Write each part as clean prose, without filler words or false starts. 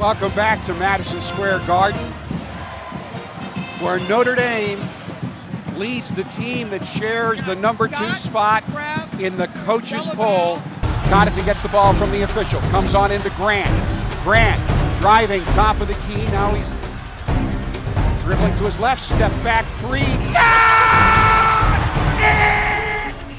Welcome back to Madison Square Garden, where Notre Dame leads the team that shares the number 2 spot in the coaches poll. Connaughton gets the ball from the official, comes on into Grant. Grant driving top of the key. Now he's dribbling to his left, step back three.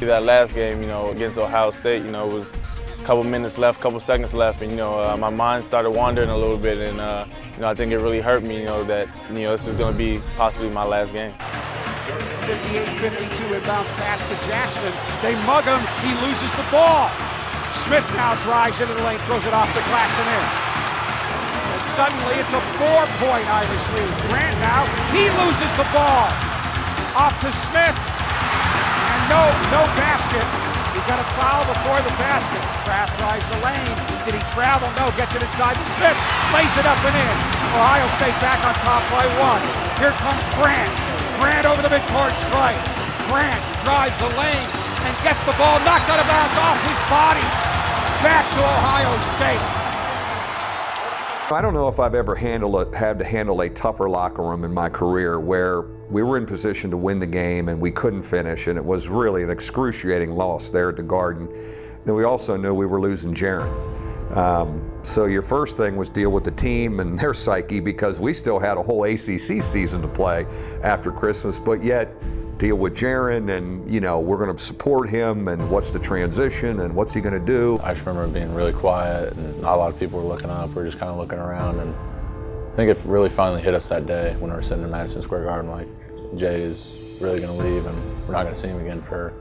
That last game, against Ohio State, it was a couple minutes left, couple seconds left, and my mind started wandering a little bit, and I think it really hurt me, that this was going to be possibly my last game. 58-52, inbounds pass to Jackson. They mug him, he loses the ball. Smith now drives into the lane, throws it off the glass and in. And suddenly it's a 4-point Irish lead. Grant now, he loses the ball. Off to Smith, and no basket. He got a foul before the basket. Kraft tries the lane. Did he travel? No, gets it inside to Smith. Lays it up and in. Ohio State back on top by 1. Here comes Grant. Grant over the midcourt stripe. Grant drives the lane and gets the ball knocked out of bounds off his body. Back to Ohio State. I don't know if I've ever had to handle a tougher locker room in my career where we were in position to win the game and we couldn't finish, and it was really an excruciating loss there at the Garden. Then we also knew we were losing Jerian. So your first thing was deal with the team and their psyche, because we still had a whole ACC season to play after Christmas, but yet deal with Jerian, and we're going to support him, and what's the transition and what's he going to do. I just remember being really quiet, and not a lot of people were looking up. We were just kind of looking around, and I think it really finally hit us that day when we were sitting in Madison Square Garden, like, Jay is really going to leave, and we're not going to see him again for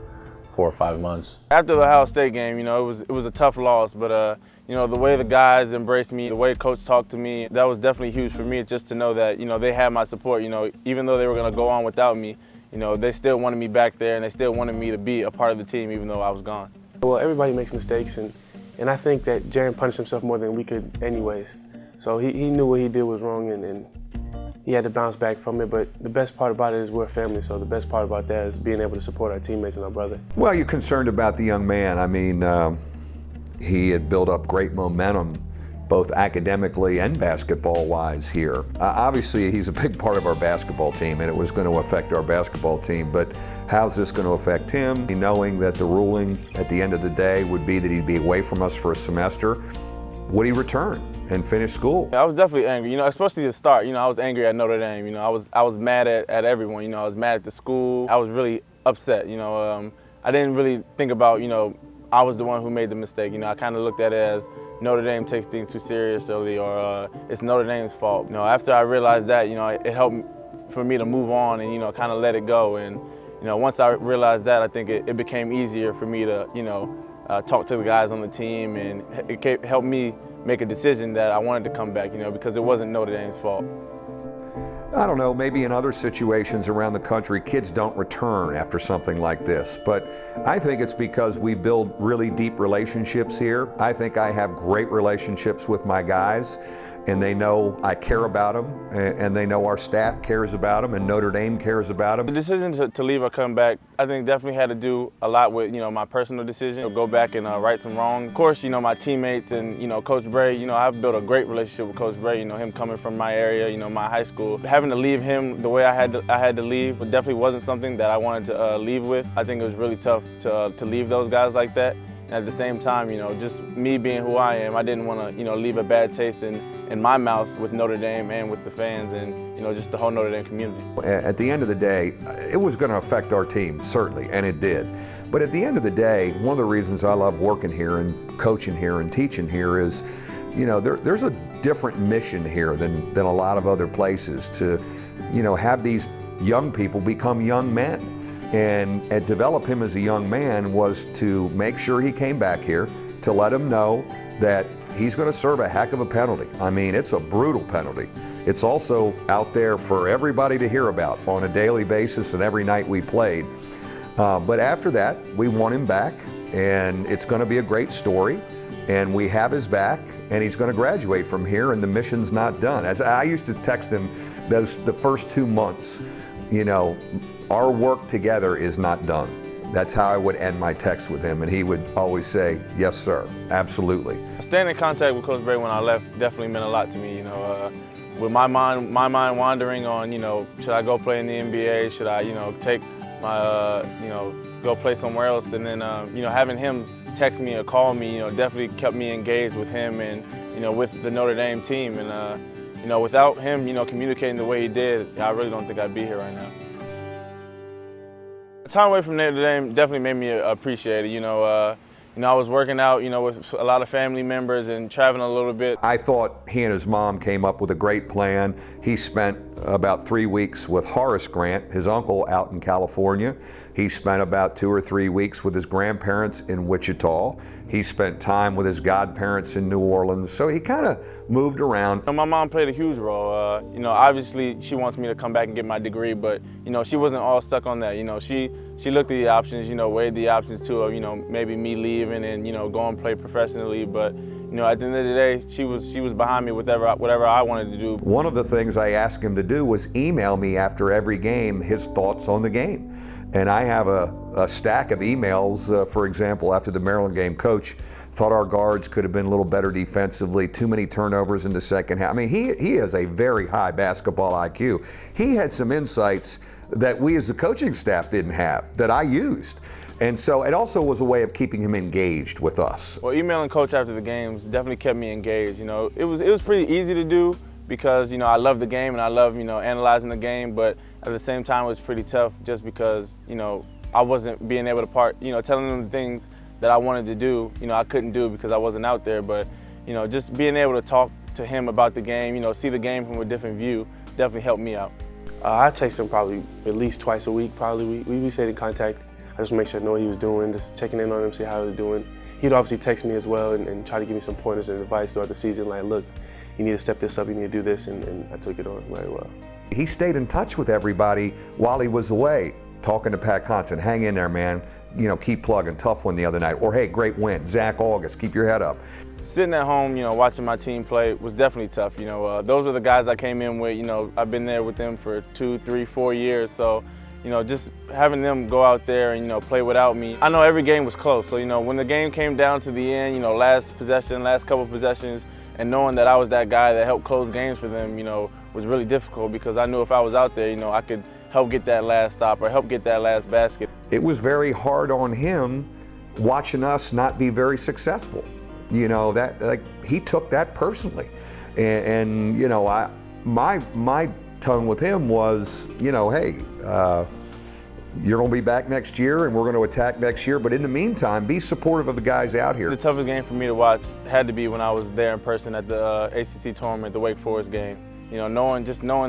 4 or 5 months. After the Ohio State game, it was a tough loss, but the way the guys embraced me, the way Coach talked to me, that was definitely huge for me, just to know that they had my support. Even though they were going to go on without me, they still wanted me back there, and they still wanted me to be a part of the team even though I was gone. Well, everybody makes mistakes, and I think that Jerian punished himself more than we could anyways. So he knew what he did was wrong, and he had to bounce back from it. But the best part about it is we're a family, so the best part about that is being able to support our teammates and our brother. Well, you're concerned about the young man. I mean, he had built up great momentum, both academically and basketball-wise here. Obviously, he's a big part of our basketball team, and it was going to affect our basketball team, but how's this going to affect him? Knowing that the ruling at the end of the day would be that he'd be away from us for a semester, would he return and finish school? I was definitely angry, especially to start. I was angry at Notre Dame. I was mad at everyone. I was mad at the school. I was really upset. I didn't really think about, I was the one who made the mistake. I kind of looked at it as Notre Dame takes things too seriously, or it's Notre Dame's fault. After I realized that, it helped for me to move on and, kind of let it go. And, once I realized that, I think it became easier for me to, talk to the guys on the team, and it helped me make a decision that I wanted to come back, because it wasn't Notre Dame's fault. I don't know, maybe in other situations around the country, kids don't return after something like this. But I think it's because we build really deep relationships here. I think I have great relationships with my guys, and they know I care about them, and they know our staff cares about them, and Notre Dame cares about them. The decision to leave or come back, I think definitely had to do a lot with, my personal decision to go back and right some wrongs. Of course, my teammates and, Coach Bray, I've built a great relationship with Coach Bray, him coming from my area, my high school. Having to leave him the way I had to leave, it definitely wasn't something that I wanted to leave with. I think it was really tough to leave those guys like that. And at the same time, just me being who I am, I didn't want to, leave a bad taste in my mouth with Notre Dame and with the fans and, just the whole Notre Dame community. At the end of the day, it was going to affect our team, certainly, and it did. But at the end of the day, one of the reasons I love working here and coaching here and teaching here is, there's a different mission here than a lot of other places to, have these young people become young men. And develop him as a young man was to make sure he came back here, to let him know that he's going to serve a heck of a penalty. I mean, it's a brutal penalty. It's also out there for everybody to hear about on a daily basis and every night we played. But after that, we want him back, and it's going to be a great story. And we have his back, and he's going to graduate from here, and the mission's not done. As I used to text him the first 2 months, our work together is not done. That's how I would end my text with him, and he would always say, "Yes, sir, absolutely." Staying in contact with Coach Bray when I left definitely meant a lot to me. With my mind wandering on, should I go play in the NBA? Should I, take my, go play somewhere else? And then, having him text me or call me, definitely kept me engaged with him and, with the Notre Dame team. And, without him, communicating the way he did, I really don't think I'd be here right now. The time away from Notre Dame definitely made me appreciate it. I was working out, with a lot of family members and traveling a little bit. I thought he and his mom came up with a great plan. He spent about 3 weeks with Horace Grant, his uncle, out in California. He spent about 2 or 3 weeks with his grandparents in Wichita. He spent time with his godparents in New Orleans. So he kind of moved around. My mom played a huge role. Obviously she wants me to come back and get my degree, but she wasn't all stuck on that. She looked at the options, weighed the options too of maybe me leaving and go and play professionally. But at the end of the day, she was behind me whatever I wanted to do. One of the things I asked him to do was email me after every game his thoughts on the game. And I have a stack of emails, for example, after the Maryland game. Coach, thought our guards could have been a little better defensively, too many turnovers in the second half. I mean, he has a very high basketball IQ. He had some insights that we as the coaching staff didn't have, that I used. And so it also was a way of keeping him engaged with us. Well, emailing Coach after the games definitely kept me engaged. It was pretty easy to do because, I love the game and I love, analyzing the game, but at the same time it was pretty tough just because, I wasn't being able to telling them the things that I wanted to do, I couldn't do because I wasn't out there. But, just being able to talk to him about the game, see the game from a different view definitely helped me out. I text him probably at least twice a week, probably. We stayed in contact. I just make sure I know what he was doing, just checking in on him, see how he was doing. He'd obviously text me as well and try to give me some pointers and advice throughout the season, like, look, you need to step this up, you need to do this, and I took it on very well. He stayed in touch with everybody while he was away, talking to Pat Connaughton, hang in there, man, keep plugging, tough one the other night, or hey, great win, Zach August, keep your head up. Sitting at home, watching my team play was definitely tough. Those are the guys I came in with. I've been there with them for 2, 3, 4 years. So, just having them go out there and, play without me. I know every game was close. So, when the game came down to the end, last couple of possessions, and knowing that I was that guy that helped close games for them, was really difficult because I knew if I was out there, I could help get that last stop or help get that last basket. It was very hard on him watching us not be very successful. That he took that personally, and my tone with him was, hey, you're going to be back next year, and we're going to attack next year. But in the meantime, be supportive of the guys out here. The toughest game for me to watch had to be when I was there in person at the ACC tournament, the Wake Forest game. Knowing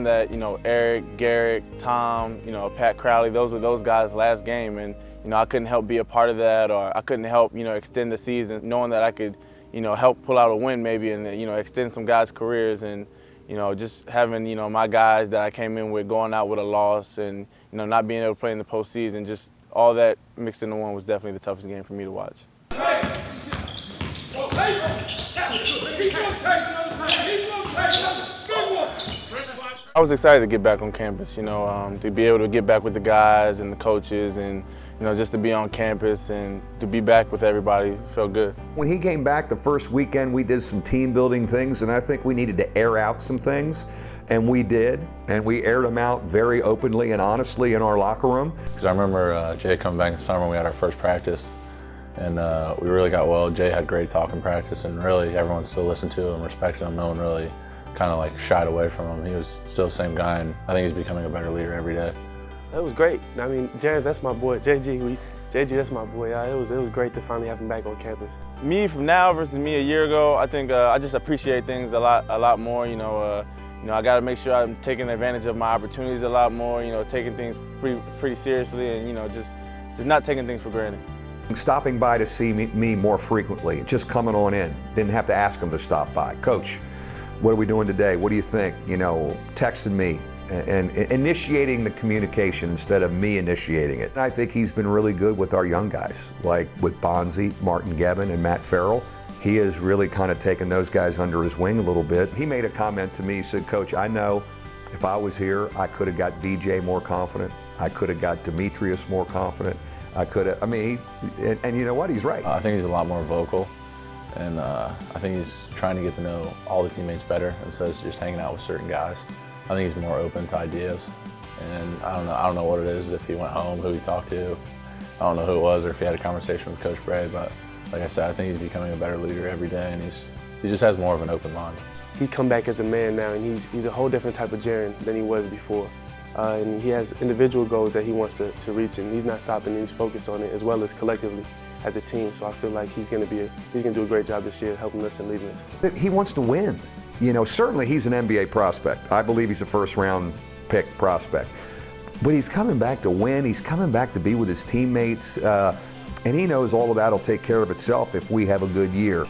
that Eric, Garrett, Tom, Pat Crowley, those were those guys' last game, and I couldn't help be a part of that, or I couldn't help extend the season, knowing that I could help pull out a win maybe and extend some guys' careers, and just having my guys that I came in with going out with a loss and not being able to play in the postseason, just all that mixed into one was definitely the toughest game for me to watch. I was excited to get back on campus, to be able to get back with the guys and the coaches and just to be on campus and to be back with everybody felt good. When he came back the first weekend, we did some team building things, and I think we needed to air out some things, and we did, and we aired them out very openly and honestly in our locker room. Because I remember Jay coming back in the summer, we had our first practice, and we really got well. Jay had great talk in practice, and really everyone still listened to him, respected him. No one really kind of shied away from him. He was still the same guy, and I think he's becoming a better leader every day. It was great. I mean, Jared, that's my boy. JG, that's my boy. Yeah, it was great to finally have him back on campus. Me from now versus me a year ago, I think I just appreciate things a lot more. I got to make sure I'm taking advantage of my opportunities a lot more. Taking things pretty seriously, and just not taking things for granted. Stopping by to see me more frequently, just coming on in. Didn't have to ask him to stop by. Coach, what are we doing today? What do you think? Texting me. And initiating the communication instead of me initiating it. I think he's been really good with our young guys, like with Bonzi, Martin Gevin, and Matt Farrell. He has really kind of taken those guys under his wing a little bit. He made a comment to me, he said, Coach, I know if I was here, I could have got VJ more confident. I could have got Demetrius more confident. I could have. I mean, and you know what? He's right. I think he's a lot more vocal, and I think he's trying to get to know all the teammates better instead of just hanging out with certain guys. I think he's more open to ideas, and I don't know what it is, if he went home, who he talked to. I don't know who it was, or if he had a conversation with Coach Bray, but like I said, I think he's becoming a better leader every day, and he just has more of an open mind. He come back as a man now, and he's a whole different type of Jerian than he was before. And he has individual goals that he wants to reach, and he's not stopping. He's focused on it, as well as collectively as a team. So I feel like he's going to do a great job this year, helping us and leading us. He wants to win. You know, certainly he's an NBA prospect. I believe he's a first-round pick prospect. But he's coming back to win. He's coming back to be with his teammates, and he knows all of that will take care of itself if we have a good year.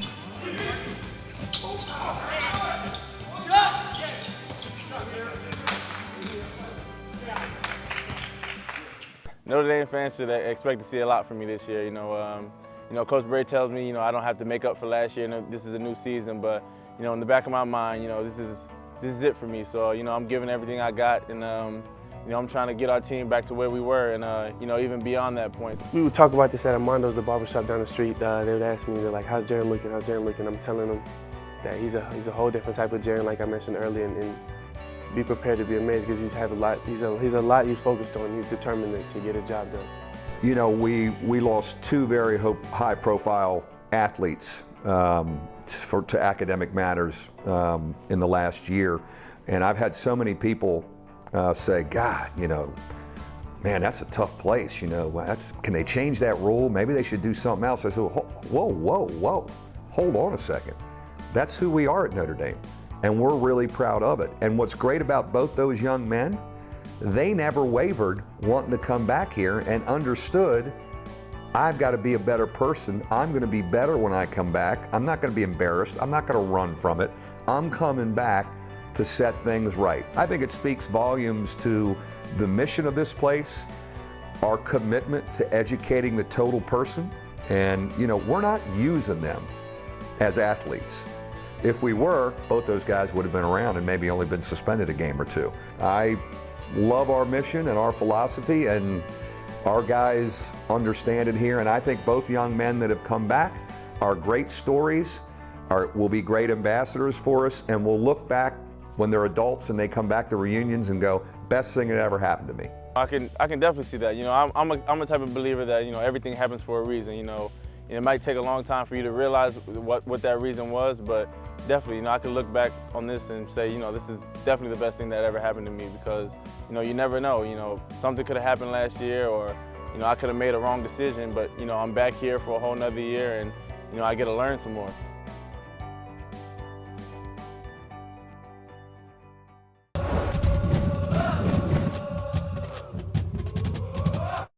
Notre Dame fans should expect to see a lot from me this year. You know, Coach Bray tells me, I don't have to make up for last year. This is a new season, but in the back of my mind, this is it for me. So I'm giving everything I got, and I'm trying to get our team back to where we were, and even beyond that point. We would talk about this at Armando's, the barbershop down the street. They would ask me, they're like, "How's Jerian looking? How's Jerian looking?" I'm telling them that he's a whole different type of Jerian, like I mentioned earlier, and be prepared to be amazed because he's a lot he's focused on. He's determined to get a job done. You know, we lost two very high-profile athletes to academic matters in the last year, and I've had so many people say, "God, man, that's a tough place. Can they change that rule? Maybe they should do something else." I said, "Whoa, hold on a second. That's who we are at Notre Dame, and we're really proud of it." And what's great about both those young men, they never wavered wanting to come back here and understood, I've got to be a better person. I'm going to be better when I come back. I'm not going to be embarrassed. I'm not going to run from it. I'm coming back to set things right. I think it speaks volumes to the mission of this place, our commitment to educating the total person, and we're not using them as athletes. If we were, both those guys would have been around and maybe only been suspended a game or two. I love our mission and our philosophy, and our guys understand it here, and I think both young men that have come back are great stories, will be great ambassadors for us, and we'll look back when they're adults and they come back to reunions and go, best thing that ever happened to me. I can definitely see that. I'm a type of believer that everything happens for a reason. It might take a long time for you to realize what that reason was, but definitely, I can look back on this and say, this is definitely the best thing that ever happened to me, because, you never know. Something could have happened last year, or, I could have made a wrong decision, but, I'm back here for a whole nother year, and, I get to learn some more.